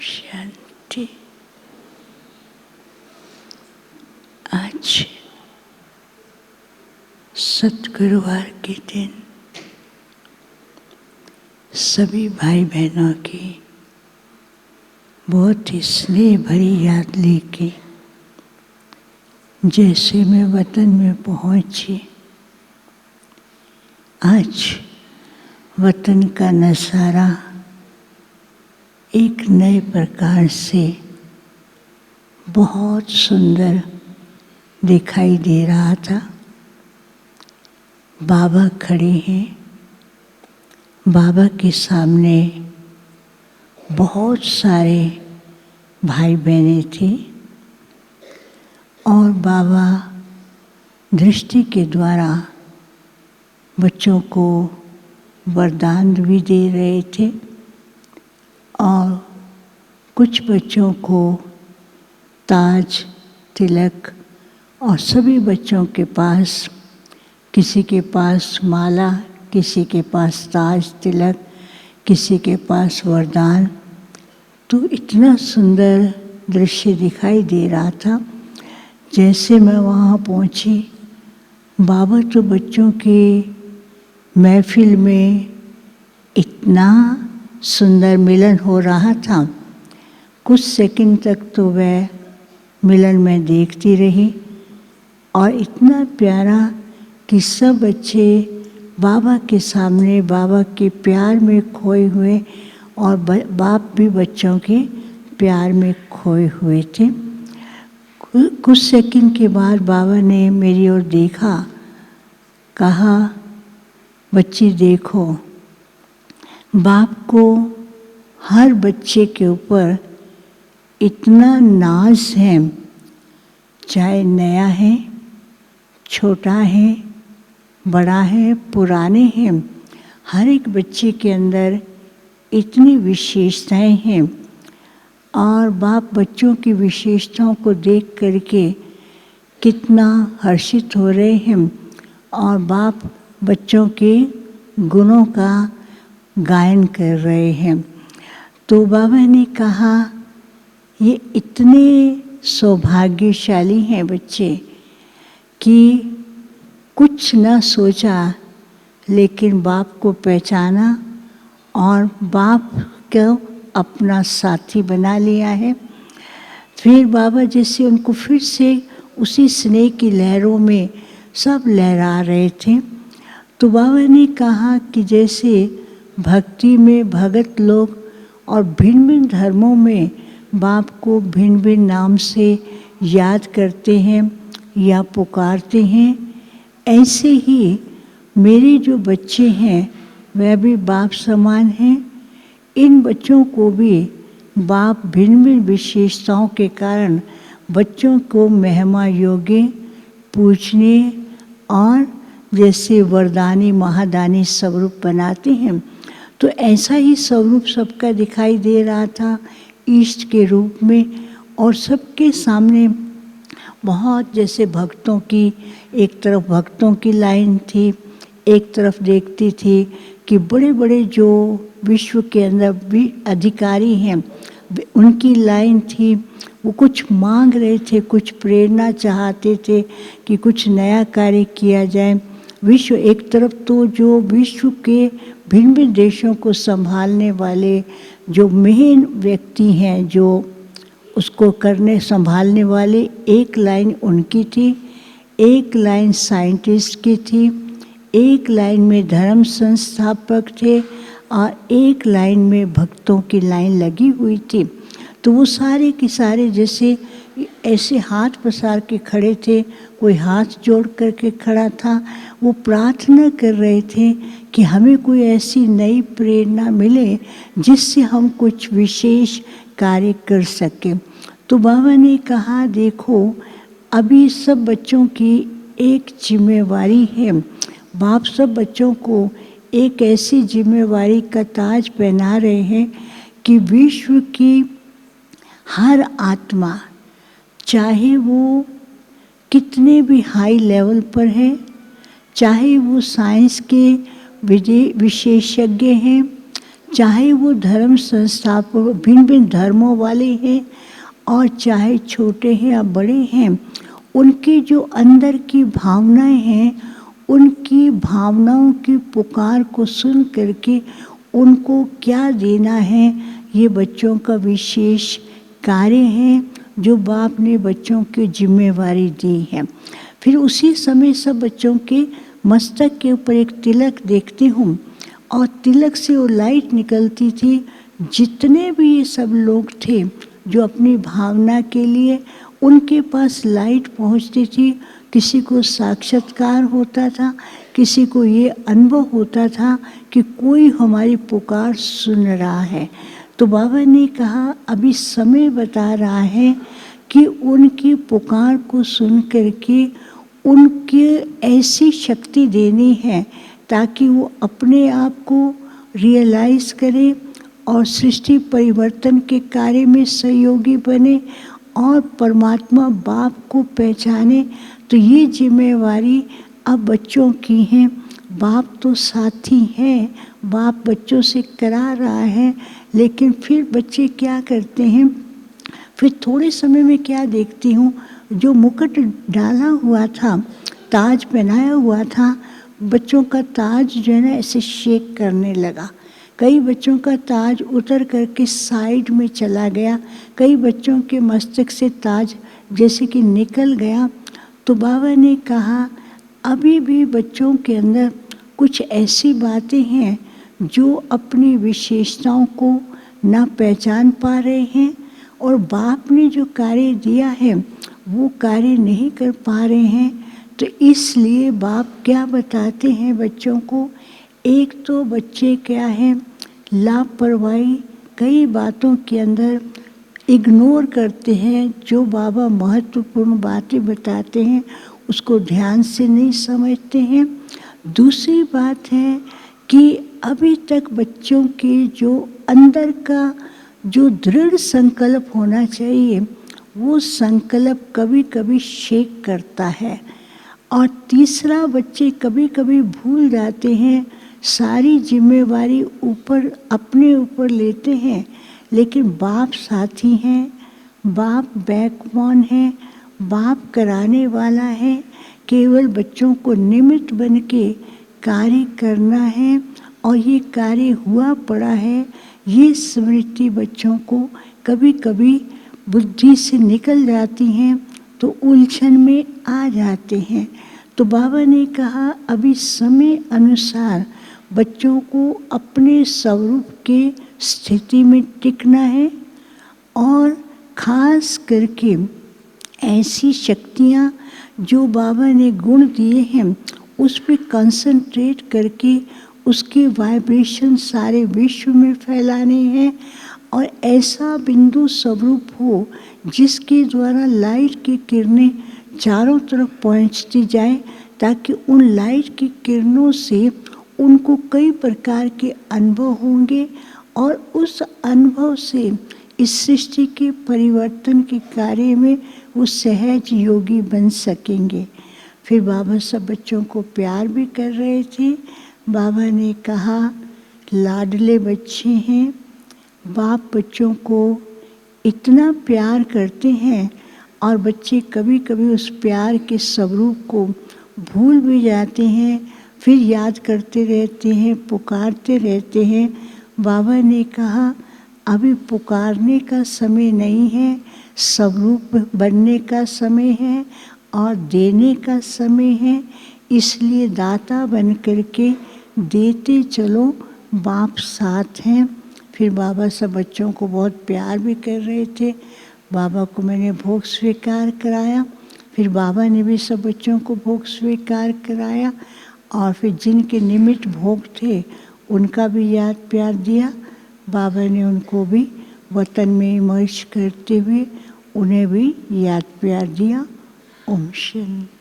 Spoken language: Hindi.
शांति। आज सतगुरुवार के दिन सभी भाई बहनों की बहुत ही स्नेह भरी याद लेके जैसे मैं वतन में पहुंची, आज वतन का नज़ारा एक नए प्रकार से बहुत सुंदर दिखाई दे रहा था। बाबा खड़े हैं, बाबा के सामने बहुत सारे भाई बहनें थे और बाबा दृष्टि के द्वारा बच्चों को वरदान भी दे रहे थे और कुछ बच्चों को ताज, तिलक और सभी बच्चों के पास, किसी के पास माला, किसी के पास ताज, तिलक, किसी के पास वरदान। तो इतना सुंदर दृश्य दिखाई दे रहा था। जैसे मैं वहाँ पहुँची, बाबा तो बच्चों की महफिल में इतना सुंदर मिलन हो रहा था, कुछ सेकंड तक तो वह मिलन में देखती रही और इतना प्यारा कि सब बच्चे बाबा के सामने बाबा के प्यार में खोए हुए और बाप भी बच्चों के प्यार में खोए हुए थे। कुछ सेकंड के बाद बाबा ने मेरी ओर देखा, कहा, बच्ची देखो, बाप को हर बच्चे के ऊपर इतना नाज है, चाहे नया है, छोटा है, बड़ा है, पुराने हैं, हर एक बच्चे के अंदर इतनी विशेषताएं हैं और बाप बच्चों की विशेषताओं को देख करके कितना हर्षित हो रहे हैं और बाप बच्चों के गुणों का गायन कर रहे हैं। तो बाबा ने कहा, ये इतने सौभाग्यशाली हैं बच्चे कि कुछ न सोचा लेकिन बाप को पहचाना और बाप को अपना साथी बना लिया है। फिर बाबा जैसे उनको फिर से उसी स्नेह की लहरों में सब लहरा रहे थे। तो बाबा ने कहा कि जैसे भक्ति में भगत लोग और भिन्न भिन्न धर्मों में बाप को भिन्न भिन्न नाम से याद करते हैं या पुकारते हैं, ऐसे ही मेरे जो बच्चे हैं वह भी बाप समान हैं। इन बच्चों को भी बाप भिन्न भिन्न विशेषताओं के कारण बच्चों को महिमा योग्य, पूजने और जैसे वरदानी महादानी स्वरूप बनाते हैं। तो ऐसा ही स्वरूप सबका दिखाई दे रहा था ईष्ट के रूप में और सबके सामने बहुत जैसे भक्तों की, एक तरफ भक्तों की लाइन थी, एक तरफ देखती थी कि बड़े बड़े जो विश्व के अंदर भी अधिकारी हैं उनकी लाइन थी। वो कुछ मांग रहे थे, कुछ प्रेरणा चाहते थे कि कुछ नया कार्य किया जाए। विश्व एक तरफ तो जो विश्व के भिन्न भिन्न देशों को संभालने वाले जो मेन व्यक्ति हैं, जो उसको करने संभालने वाले, एक लाइन उनकी थी, एक लाइन साइंटिस्ट की थी, एक लाइन में धर्म संस्थापक थे और एक लाइन में भक्तों की लाइन लगी हुई थी। तो वो सारे के सारे जैसे ऐसे हाथ पसार के खड़े थे, कोई हाथ जोड़ करके खड़ा था। वो प्रार्थना कर रहे थे कि हमें कोई ऐसी नई प्रेरणा मिले जिससे हम कुछ विशेष कार्य कर सकें। तो बाबा ने कहा, देखो अभी सब बच्चों की एक जिम्मेवारी है। बाप सब बच्चों को एक ऐसी जिम्मेवारी का ताज पहना रहे हैं कि विश्व की हर आत्मा, चाहे वो कितने भी हाई लेवल पर है, चाहे वो साइंस के विशेषज्ञ हैं, चाहे वो धर्म संस्थापक भिन्न भिन्न धर्मों वाले हैं और चाहे छोटे हैं या बड़े हैं, उनकी जो अंदर की भावनाएं हैं, उनकी भावनाओं की पुकार को सुन करके उनको क्या देना है, ये बच्चों का विशेष कार्य है जो बाप ने बच्चों की जिम्मेवारी दी है। फिर उसी समय सब बच्चों के मस्तक के ऊपर एक तिलक देखती हूँ और तिलक से वो लाइट निकलती थी। जितने भी ये सब लोग थे जो अपनी भावना के लिए उनके पास लाइट पहुँचती थी, किसी को साक्षात्कार होता था, किसी को ये अनुभव होता था कि कोई हमारी पुकार सुन रहा है। तो बाबा ने कहा अभी समय बता रहा है कि उनकी पुकार को सुन करके उनकी ऐसी शक्ति देनी है ताकि वो अपने आप को रियलाइज़ करें और सृष्टि परिवर्तन के कार्य में सहयोगी बने और परमात्मा बाप को पहचाने। तो ये जिम्मेवारी अब बच्चों की है। बाप तो साथी हैं, बाप बच्चों से करा रहा है, लेकिन फिर बच्चे क्या करते हैं, फिर थोड़े समय में क्या देखती हूँ, जो मुकुट डाला हुआ था, ताज पहनाया हुआ था, बच्चों का ताज जो है ना ऐसे शेक करने लगा। कई बच्चों का ताज उतर करके साइड में चला गया, कई बच्चों के मस्तक से ताज जैसे कि निकल गया। तो बाबा ने कहा अभी भी बच्चों के अंदर कुछ ऐसी बातें हैं जो अपनी विशेषताओं को ना पहचान पा रहे हैं और बाप ने जो कार्य दिया है वो कार्य नहीं कर पा रहे हैं। तो इसलिए बाप क्या बताते हैं बच्चों को, एक तो बच्चे क्या है लापरवाही, कई बातों के अंदर इग्नोर करते हैं, जो बाबा महत्वपूर्ण बातें बताते हैं उसको ध्यान से नहीं समझते हैं। दूसरी बात है कि अभी तक बच्चों के जो अंदर का जो दृढ़ संकल्प होना चाहिए वो संकल्प कभी कभी शेक करता है। और तीसरा, बच्चे कभी कभी भूल जाते हैं, सारी जिम्मेवारी ऊपर अपने ऊपर लेते हैं, लेकिन बाप साथी हैं, बाप बैकबोन है, बाप कराने वाला है, केवल बच्चों को निमित्त बन के कार्य करना है और ये कार्य हुआ पड़ा है। ये स्मृति बच्चों को कभी कभी बुद्धि से निकल जाती हैं तो उलझन में आ जाते हैं। तो बाबा ने कहा अभी समय अनुसार बच्चों को अपने स्वरूप के स्थिति में टिकना है और खास करके ऐसी शक्तियाँ जो बाबा ने गुण दिए हैं उस पर कंसंट्रेट करके उसके वाइब्रेशन सारे विश्व में फैलाने हैं और ऐसा बिंदु स्वरूप हो जिसके द्वारा लाइट की किरणें चारों तरफ पहुंचती जाए, ताकि उन लाइट की किरणों से उनको कई प्रकार के अनुभव होंगे और उस अनुभव से इस सृष्टि के परिवर्तन के कार्य में वो सहज योगी बन सकेंगे। फिर बाबा सब बच्चों को प्यार भी कर रहे थे। बाबा ने कहा लाडले बच्चे हैं, बाप बच्चों को इतना प्यार करते हैं और बच्चे कभी कभी उस प्यार के स्वरूप को भूल भी जाते हैं, फिर याद करते रहते हैं, पुकारते रहते हैं। बाबा ने कहा अभी पुकारने का समय नहीं है, स्वरूप बनने का समय है और देने का समय है, इसलिए दाता बन करके देते चलो, बाप साथ हैं। फिर बाबा सब बच्चों को बहुत प्यार भी कर रहे थे। बाबा को मैंने भोग स्वीकार कराया, फिर बाबा ने भी सब बच्चों को भोग स्वीकार कराया और फिर जिनके निमित्त भोग थे उनका भी याद प्यार दिया। बाबा ने उनको भी वतन में इमर्ज करते हुए उन्हें भी याद प्यार दिया। ओम शांति।